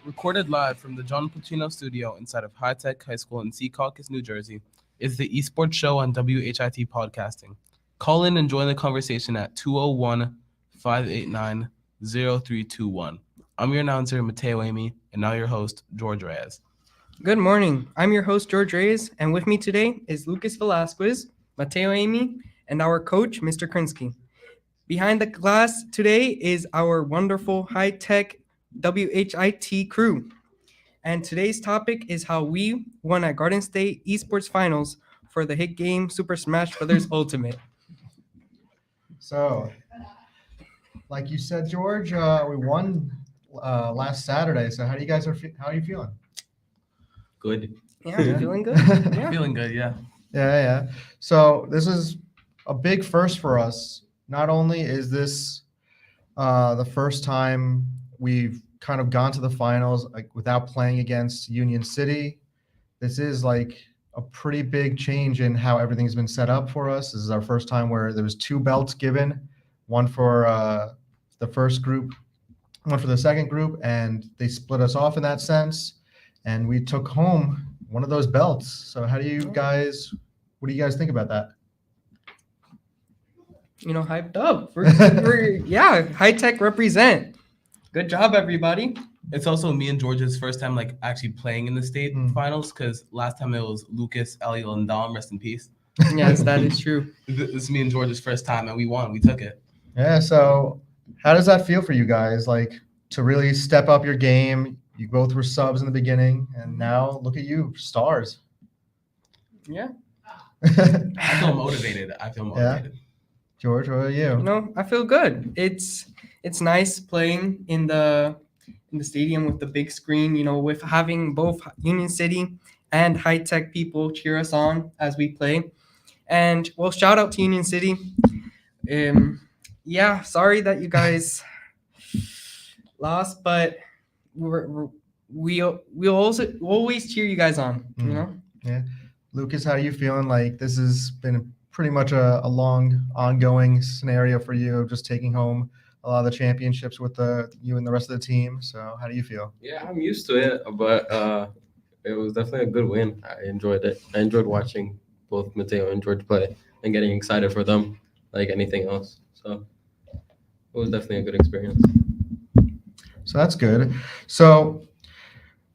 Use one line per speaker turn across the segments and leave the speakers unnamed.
Recorded live from the John Pluchino studio inside of High Tech High School in Secaucus, New Jersey, is the eSports show on WHIT Podcasting. Call in and join the conversation at 201-589-0321. I'm your announcer, Matteo Amy, and now your host, Jorge Reyes.
Good morning. I'm your host, Jorge Reyes, and with me today is Lucas Velasquez, Matteo Amy, and our coach, Mr. Krinsky. Behind the glass today is our wonderful high-tech WHIT crew. And today's topic is how we won at Garden State eSports Finals for the hit game Super Smash Bros. Ultimate.
So, like you said, George, we won last Saturday. So, how are you feeling?
Good.
Yeah, you feeling good? Yeah.
Feeling good, yeah.
Yeah. So, this is a big first for us. Not only is this the first time we've kind of gone to the finals without playing against Union City, this is like a pretty big change in how everything's been set up for us. This is our first time where there was 2 belts given, one for the first group, one for the second group, and they split us off in that sense. And we took home one of those belts. So what do you guys think about that?
Hyped up. Yeah, high-tech represent. Good job, everybody.
It's also me and George's first time actually playing in the state finals, because last time it was Lucas, Eliel, and Dom, rest in peace.
Yes, that is true.
This is me and George's first time, and we won. We took it.
Yeah, so how does that feel for you guys? To really step up your game? You both were subs in the beginning, and now look at you, stars.
Yeah.
I feel motivated.
Yeah. George, what about you?
I feel good. It's nice playing in the stadium with the big screen, with having both Union City and high-tech people cheer us on as we play. And well, shout out to Union City. Yeah, sorry that you guys lost, but we'll always cheer you guys on,
Yeah. Lucas, how are you feeling? This has been pretty much a long ongoing scenario for you of just taking home a lot of the championships with you and the rest of the team. So how do you feel?
Yeah, I'm used to it, but it was definitely a good win. I enjoyed it. I enjoyed watching both Matteo and George play and getting excited for them like anything else. So it was definitely a good experience.
So that's good. So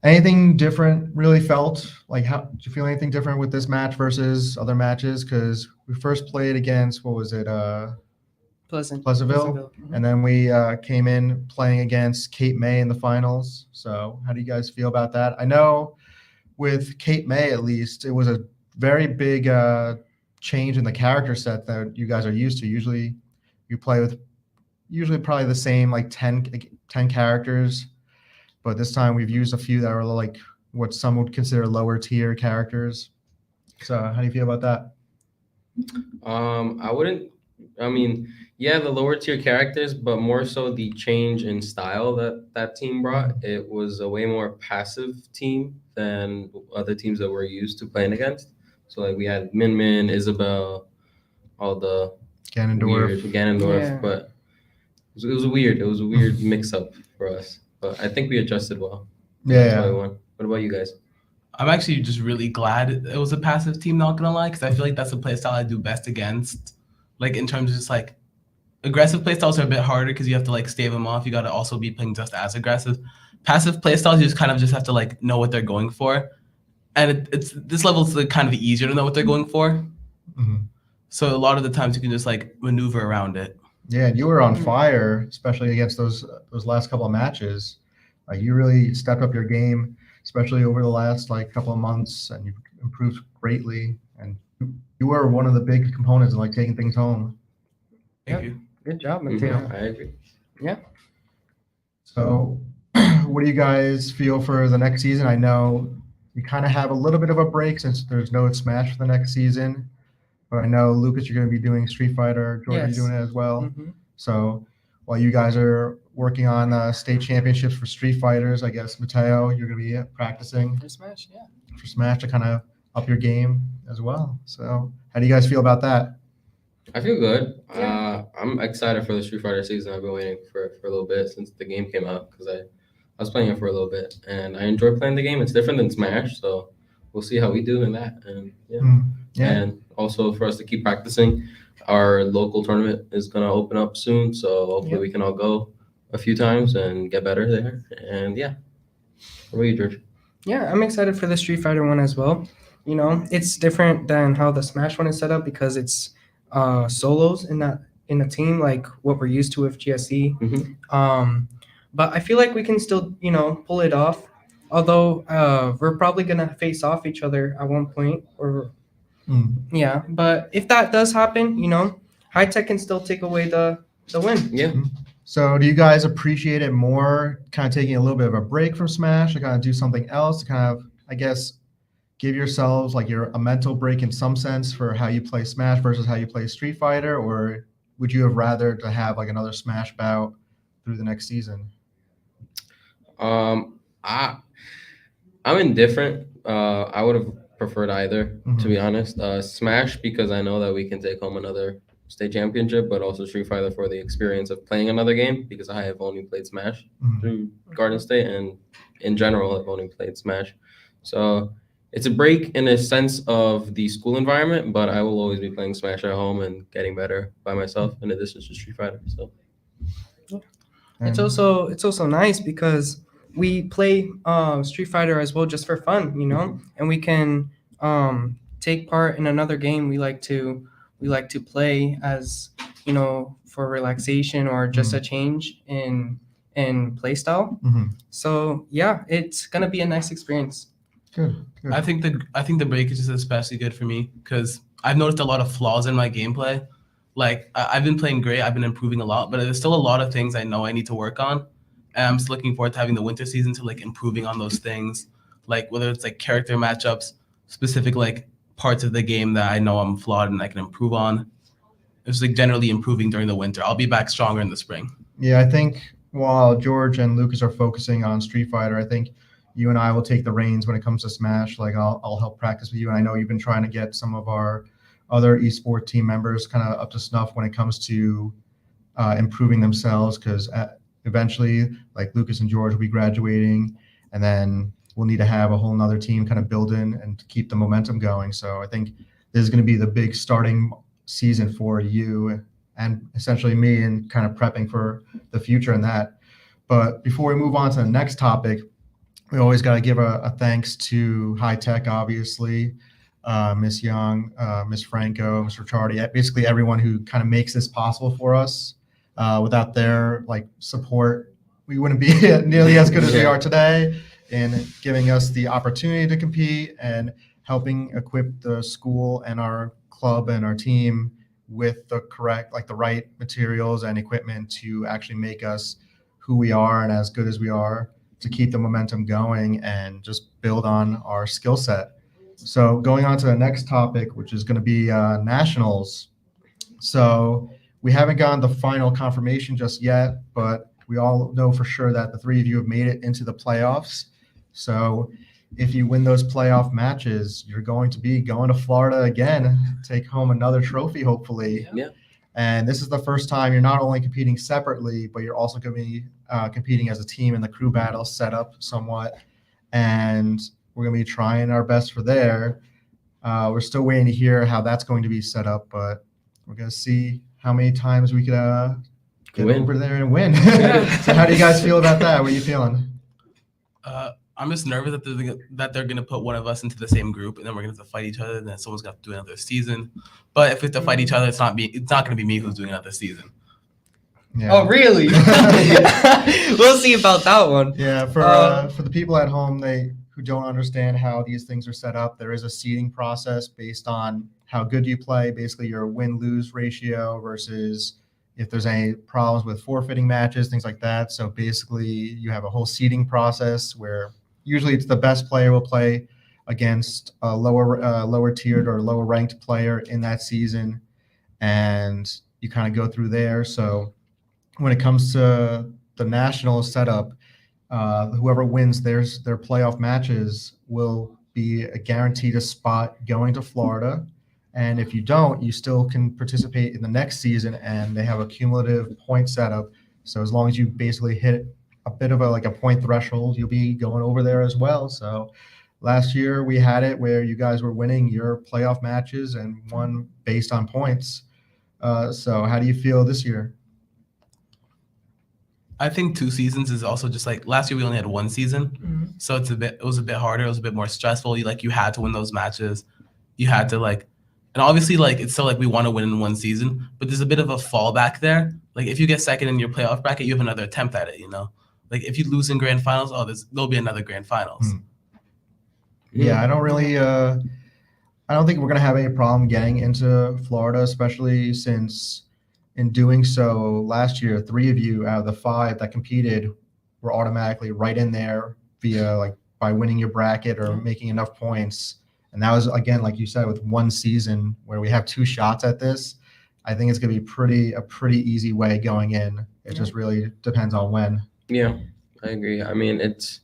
anything different really felt? How did you feel anything different with this match versus other matches? Because we first played against, what was it? Pleasantville.
Mm-hmm.
And then we came in playing against Cape May in the finals. So how do you guys feel about that? I know with Cape May, at least, it was a very big change in the character set that you guys are used to. Usually you play with probably the same 10 characters. But this time we've used a few that are what some would consider lower tier characters. So how do you feel about that?
The lower tier characters, but more so the change in style that team brought. It was a way more passive team than other teams that we're used to playing against. So we had Min, Isabel, all the
Ganondorf,
yeah.
But it was weird. It was a weird mix up for us. But I think we adjusted well. That's why we won. What about you guys?
I'm actually just really glad it was a passive team, not gonna lie, because I feel like that's the play style I do best against. In terms of just aggressive play styles are a bit harder because you have to stave them off. You got to also be playing just as aggressive. Passive play styles, you just kind of just have to know what they're going for, and it's this level is kind of easier to know what they're going for.
Mm-hmm.
So a lot of the times you can just maneuver around it.
Yeah, and you were on fire, especially against those last couple of matches. You really stepped up your game, especially over the last couple of months, and you improved greatly. And you were one of the big components of taking things home.
Thank you.
Good job, Matteo.
I agree.
Yeah.
So, what do you guys feel for the next season? I know you kind of have a little bit of a break since there's no Smash for the next season. But I know, Lucas, you're going to be doing Street Fighter. George,
Yes.
you're doing it as well.
Mm-hmm.
So while you guys are working on state championships for Street Fighters, I guess, Matteo, you're going to be practicing
For Smash, yeah.
for Smash to kind of up your game as well. So how do you guys feel about that?
I feel good.
Yeah.
I'm excited for the Street Fighter season. I've been waiting for a little bit since the game came out because I was playing it for a little bit, and I enjoy playing the game. It's different than Smash, so we'll see how we do in that. And
Yeah.
and also for us to keep practicing, our local tournament is gonna open up soon, so hopefully we can all go a few times and get better there. And yeah, what about you, George?
Yeah, I'm excited for the Street Fighter one as well. You know, it's different than how the Smash one is set up because it's solos in a team like what we're used to with GSE.
Mhm.
But I feel like we can still, you know, pull it off. Although we're probably gonna face off each other at one point, or yeah. But if that does happen, you know, High Tech can still take away the win.
Yeah.
So do you guys appreciate it more, kind of taking a little bit of a break from Smash to kind of do something else to kind of, I guess, give yourselves like a mental break in some sense for how you play Smash versus how you play Street Fighter? Or would you have rather to have like another Smash bout through the next season?
I'm indifferent. I would have preferred either, to be honest. Smash because I know that we can take home another state championship, but also Street Fighter for the experience of playing another game because I have only played Smash through Garden State, and in general, I've only played Smash. So it's a break in a sense of the school environment, but I will always be playing Smash at home and getting better by myself in addition to Street Fighter. So
It's also nice because we play Street Fighter as well just for fun, you know, and we can take part in another game we like to play as, you know, for relaxation or just a change in play style. So yeah, it's gonna be a nice experience.
Good.
I think the break is just especially good for me because I've noticed a lot of flaws in my gameplay. Like I've been playing great, I've been improving a lot, but there's still a lot of things I know I need to work on. And I'm just looking forward to having the winter season to like improving on those things, like whether it's like character matchups, specific like parts of the game that I know I'm flawed and I can improve on. It's like generally improving during the winter. I'll be back stronger in the spring.
Yeah, I think while George and Lucas are focusing on Street Fighter, I think you and I will take the reins when it comes to Smash. Like I'll help practice with you, and I know you've been trying to get some of our other esports team members kind of up to snuff when it comes to improving themselves, because eventually, like Lucas and George will be graduating, and then we'll need to have a whole nother team kind of build in and keep the momentum going. So I think this is going to be the big starting season for you and essentially me, and kind of prepping for the future in that. But before we move on to the next topic, we always got to give a thanks to High Tech, obviously, Miss Young, Miss Franco, Mr. Ricciardi, basically everyone who kind of makes this possible for us. Without their like support, we wouldn't be nearly as good as we are today in giving us the opportunity to compete and helping equip the school and our club and our team with the correct, like the right materials and equipment to actually make us who we are and as good as we are, to keep the momentum going and just build on our skill set. So going on to the next topic, which is going to be nationals. So we haven't gotten the final confirmation just yet, but we all know for sure that the three of you have made it into the playoffs. So if you win those playoff matches, you're going to be going to Florida again, take home another trophy, hopefully.
Yeah.
And this is the first time you're not only competing separately, but you're also going to be competing as a team in the crew battle setup somewhat. And we're going to be trying our best for there. We're still waiting to hear how that's going to be set up, but we're going to see how many times we could get over there and win. So how do you guys feel about that? What are you feeling?
I'm just nervous that they're gonna put one of us into the same group, and then we're gonna have to fight each other. And then someone's gonna have to do another season. But if we have to fight each other, it's not gonna be me who's doing another season.
Yeah.
Oh, really? We'll see about that one.
Yeah, for the people at home, who don't understand how these things are set up, there is a seeding process based on how good you play, basically your win-lose ratio versus if there's any problems with forfeiting matches, things like that. So basically, you have a whole seeding process where usually it's the best player will play against a lower tiered or lower ranked player in that season, and you kind of go through there. So when it comes to the national setup, whoever wins their playoff matches will be guaranteed a spot going to Florida. And if you don't, you still can participate in the next season, and they have a cumulative point setup. So as long as you basically hit a bit of a point threshold, you'll be going over there as well. So last year we had it where you guys were winning your playoff matches and won based on points. So how do you feel this year?
I think 2 seasons is also just like last year we only had 1 season, so it was a bit harder. It was a bit more stressful. You had to win those matches. You had to and obviously it's still we want to win in 1 season, but there's a bit of a fallback there. Like if you get second in your playoff bracket, you have another attempt at it. Like if you lose in grand finals, there'll be another grand finals.
Yeah, I don't think we're gonna have any problem getting into Florida, especially since in doing so last year, 3 of you out of the 5 that competed were automatically right in there via by winning your bracket or making enough points. And that was, again, like you said, with 1 season where we have 2 shots at this. I think it's gonna be a pretty easy way going in. It just really depends on when.
Yeah, I agree. I mean, it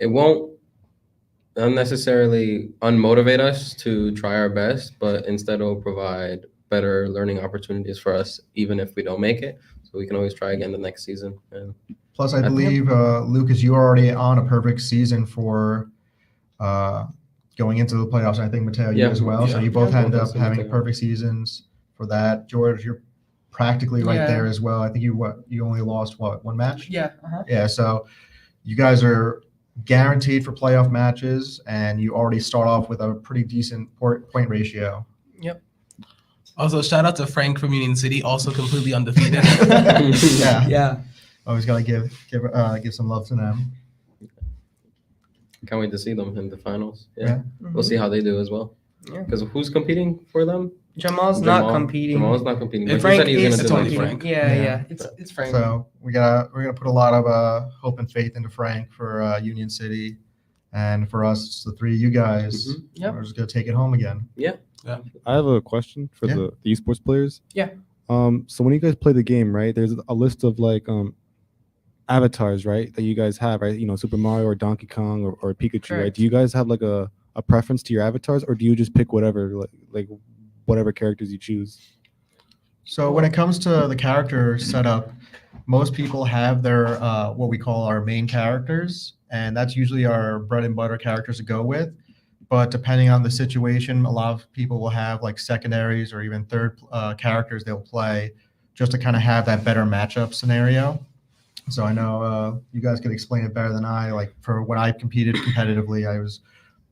won't unnecessarily unmotivate us to try our best, but instead it will provide better learning opportunities for us, even if we don't make it. So we can always try again the next season. And
Plus, I believe, Lucas, you are already on a perfect season for going into the playoffs. And I think, Matteo, you as well. So you both end up having perfect seasons for that. George, you're practically right there as well. I think you only lost, 1 match?
Yeah.
Yeah, so you guys are guaranteed for playoff matches, and you already start off with a pretty decent point ratio.
Yep.
Also, shout out to Frank from Union City, also completely undefeated.
Yeah. Always gotta give some love to them.
can't wait to see them in the finals.
Yeah.
We'll see how they do as well.
Yeah.
Because who's competing for them?
Jamal's not competing.
Jamal's not competing.
If
But
Frank
he said he was
is
going to do
competing.
it.
Frank.
Yeah. It's Frank.
So we're gonna put a lot of hope and faith into Frank for Union City, and for us, the 3 of you guys.
Yep.
We're just gonna take it home again.
I have a question for the esports players.
Yeah.
So when you guys play the game, right, there's a list of avatars, right, that you guys have, right? Super Mario or Donkey Kong or Pikachu,
Correct.
right? Do you guys have a preference to your avatars, or do you just pick whatever whatever characters you choose?
So when it comes to the character setup, most people have their what we call our main characters, and that's usually our bread and butter characters to go with. But depending on the situation, a lot of people will have secondaries or even third characters they'll play just to kind of have that better matchup scenario. So I know you guys could explain it better than I. For when I competed competitively, I was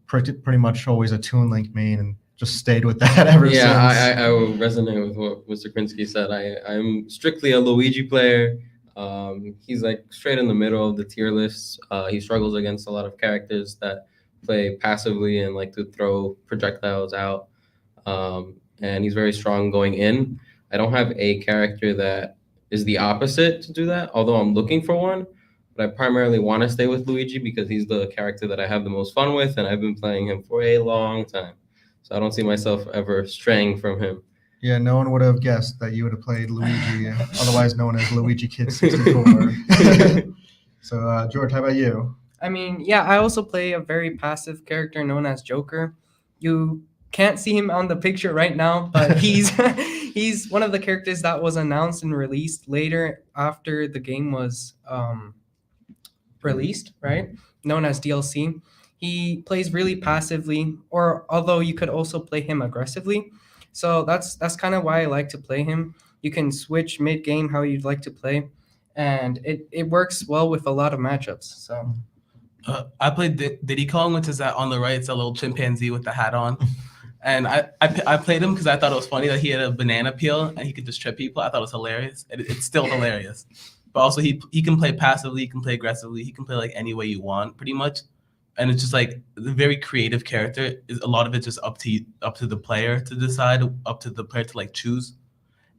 pretty much always a Toon Link main and just stayed with that ever since.
I will resonate with what Mr. Krinsky said. I'm strictly a Luigi player. He's straight in the middle of the tier lists. He struggles against a lot of characters that play passively and like to throw projectiles out. And he's very strong going in. I don't have a character that is the opposite to do that, although I'm looking for one. But I primarily want to stay with Luigi because he's the character that I have the most fun with, and I've been playing him for a long time. So I don't see myself ever straying from him.
Yeah, no one would have guessed that you would have played Luigi, otherwise known as Luigi Kid 64. So, George, how about you?
I mean, I also play a very passive character known as Joker. You can't see him on the picture right now, but he's he's one of the characters that was announced and released later after the game was released, right? Known as DLC. He plays really passively, or although you could also play him aggressively. So that's kind of why I like to play him. You can switch mid-game how you'd like to play, and it works well with a lot of matchups. So
I played Diddy Kong, which is that on the right. It's a little chimpanzee with the hat on. And I played him because I thought it was funny that he had a banana peel and he could just trip people. I thought it was hilarious. It's still hilarious. But also he can play passively, he can play aggressively, he can play any way you want, pretty much. And it's just the very creative character. A lot of it's just up to the player to decide, up to the player to choose.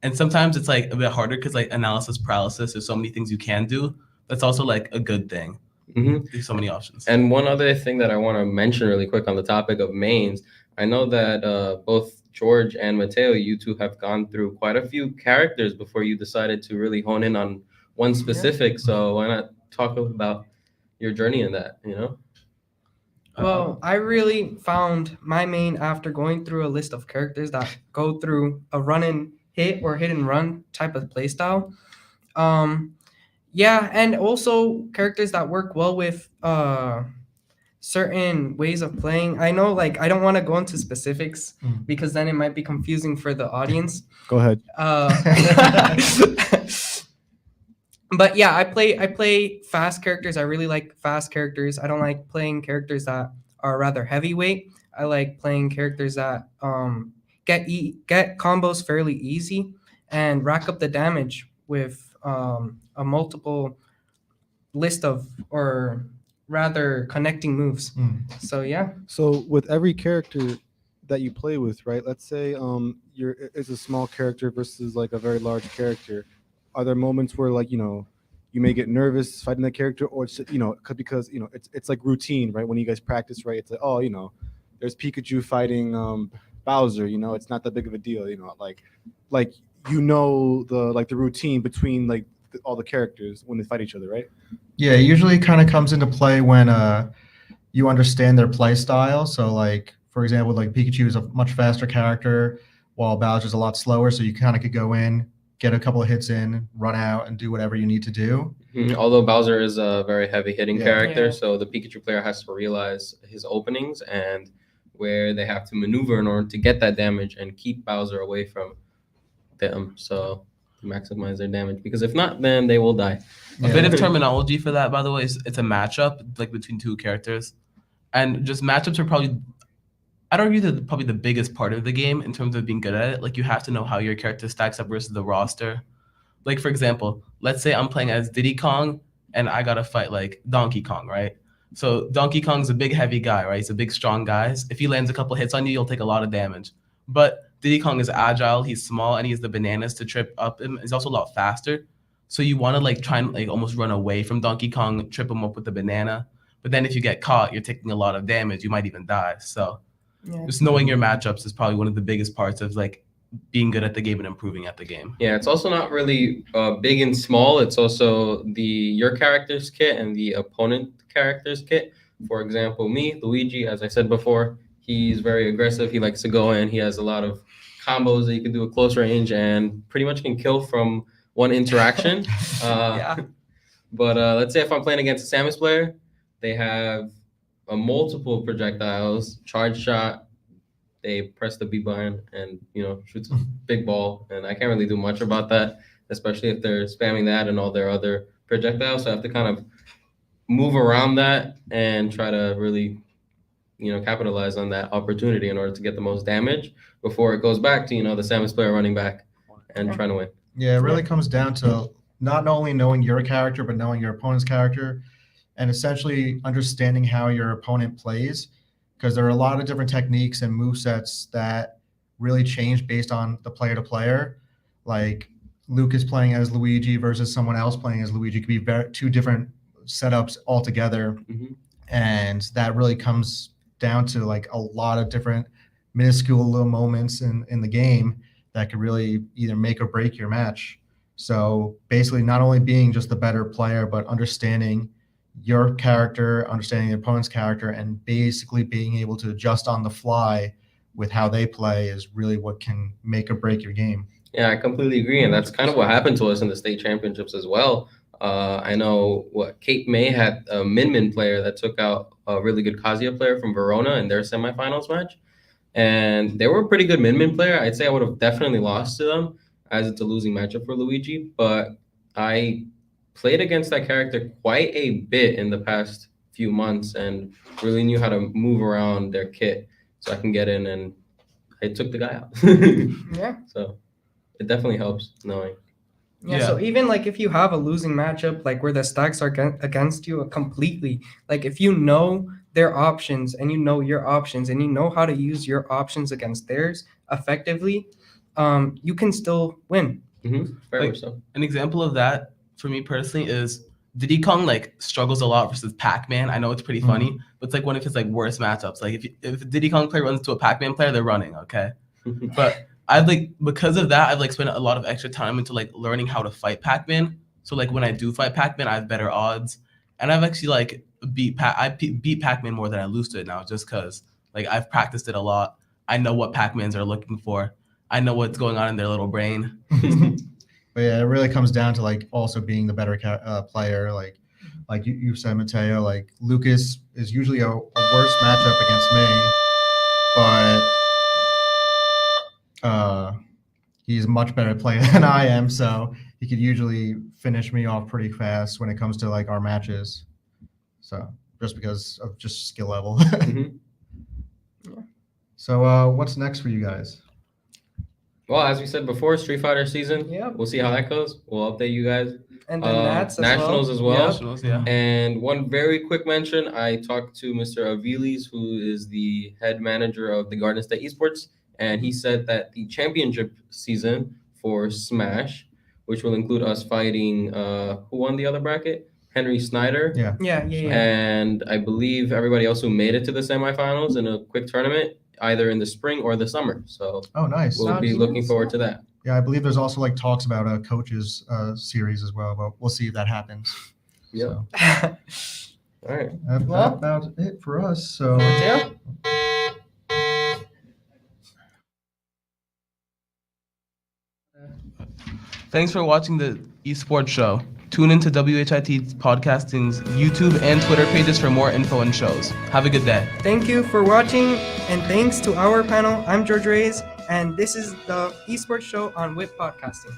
And sometimes it's a bit harder because analysis paralysis. There's so many things you can do. That's also a good thing.
Mm-hmm.
There's so many options.
And one other thing that I want to mention really quick on the topic of mains, I know that both George and Matteo, you two have gone through quite a few characters before you decided to really hone in on one specific. Yeah. So why not talk about your journey in that,
Well, I really found my main after going through a list of characters that go through a run and hit or hit and run type of playstyle. Yeah, and also characters that work well with certain ways of playing. I know, like, I don't want to go into specifics
Mm.
because then it might be confusing for the audience.
Go ahead.
But yeah, I play fast characters. I really like fast characters. I don't like playing characters that are rather heavyweight. I like playing characters that get combos fairly easy and rack up the damage with a multiple list of, or rather connecting moves.
Mm.
So yeah.
So with every character that you play with, right? Let's say it's a small character versus like a very large character. Are there moments where like you may get nervous fighting that character, or it's because it's like routine, right? When you guys practice, right? It's like, oh, there's Pikachu fighting Bowser. It's not that big of a deal. Like the routine between like all the characters when they fight each other, right?
Yeah, it usually kind of comes into play when you understand their play style. So, like, for example, like Pikachu is a much faster character, while Bowser's a lot slower. So you kind of could go in, get a couple of hits in, run out, and do whatever you need to do.
Although Bowser is a very heavy hitting character,
Yeah.
so the Pikachu player has to realize his openings and where they have to maneuver in order to get that damage and keep Bowser away from them, so to maximize their damage. Because if not, then they will die.
A bit of terminology for that, by the way, is it's a matchup like between two characters, and just matchups are probably, I'd argue, that probably the biggest part of the game in terms of being good at it. Like, you have to know how your character stacks up versus the roster. Like, for example, let's say I'm playing as Diddy Kong and I gotta fight like Donkey Kong, right? So Donkey Kong's a big, heavy guy, right? He's a big, strong guy. If he lands a couple hits on you, you'll take a lot of damage. But Diddy Kong is agile, he's small, and he has the bananas to trip up him. He's also a lot faster. So you want to like try and like almost run away from Donkey Kong, trip him up with the banana. But then if you get caught, you're taking a lot of damage. You might even die. So
Yeah.
just knowing your matchups is probably one of the biggest parts of like being good at the game and improving at the game.
Yeah, it's also not really big and small. It's also your character's kit and the opponent character's kit. For example, me, Luigi, as I said before, he's very aggressive. He likes to go in. He has a lot of combos that you can do at close range and pretty much can kill from one interaction.
Yeah.
But let's say if I'm playing against a Samus player, they have multiple projectiles, charge shot. They press the B button and shoots a big ball, and I can't really do much about that, especially if they're spamming that and all their other projectiles. So I have to kind of move around that and try to really capitalize on that opportunity in order to get the most damage before it goes back to the Samus player running back and trying to win.
Yeah, it really comes down to not only knowing your character, but knowing your opponent's character and essentially understanding how your opponent plays, because there are a lot of different techniques and movesets that really change based on the player to player. Like Lucas playing as Luigi versus someone else playing as Luigi could be two different setups altogether.
Mhm.
And that really comes down to like a lot of different minuscule little moments in the game that could really either make or break your match. So basically not only being just the better player, but understanding your character, understanding the opponent's character, and basically being able to adjust on the fly with how they play is really what can make or break your game.
Yeah, I completely agree, and that's kind of what happened to us in the state championships as well. I know Cape May had a Min player that took out a really good Kazuya player from Verona in their semifinals match, and they were a pretty good Min player. I'd say I would have definitely lost to them, as it's a losing matchup for Luigi, but I played against that character quite a bit in the past few months and really knew how to move around their kit so I can get in, and I took the guy out.
Yeah.
So it definitely helps knowing.
Yeah, so even like if you have a losing matchup, like where the stacks are against you completely, like if you know their options and you know your options and you know how to use your options against theirs effectively, you can still win.
Very
Like,
much so.
An example of that for me personally is Diddy Kong like struggles a lot versus Pac-Man. I know it's pretty funny, but it's like one of his like worst matchups. Like if a Diddy Kong player runs into a Pac-Man player, they're running, okay? But I've like, because of that, I've like spent a lot of extra time into like learning how to fight Pac-Man. So like when I do fight Pac-Man, I have better odds, and I've actually like beat Pac-Man more than I lose to it now, just because like I've practiced it a lot. I know what Pac-Mans are looking for. I know what's going on in their little brain.
But yeah, it really comes down to like also being the better player. Like you said, Matteo. Like Lucas is usually a worse matchup against me, but he's a much better player than I am, so he could usually finish me off pretty fast when it comes to like our matches. So just because of just skill level.
Mhm.
So what's next for you guys?
Well, as we said before, Street Fighter season.
Yep.
We'll see how that goes. We'll update you guys.
And then Nats as
Nationals
well.
as well.
Yep.
Nationals, yeah.
And one very quick mention, I talked to Mr. Aviles, who is the head manager of the Garden State eSports, and he said that the championship season for Smash, which will include us fighting, who won the other bracket? Henry Snyder.
Yeah.
Yeah.
And I believe everybody else who made it to the semifinals in a quick tournament, either in the spring or the summer. So
Oh, nice.
we'll be looking forward to that.
Yeah, I believe there's also like talks about a coaches series as well, but we'll see if that happens.
Yep.
So,
All right.
that's
Well-
about it for us. So
Mateo?
Thanks for watching the eSports show. Tune into WHIT Podcasting's YouTube and Twitter pages for more info and shows. Have a good day.
Thank you for watching, and thanks to our panel. I'm Jorge Reyes, and this is the eSports show on WHIT Podcasting.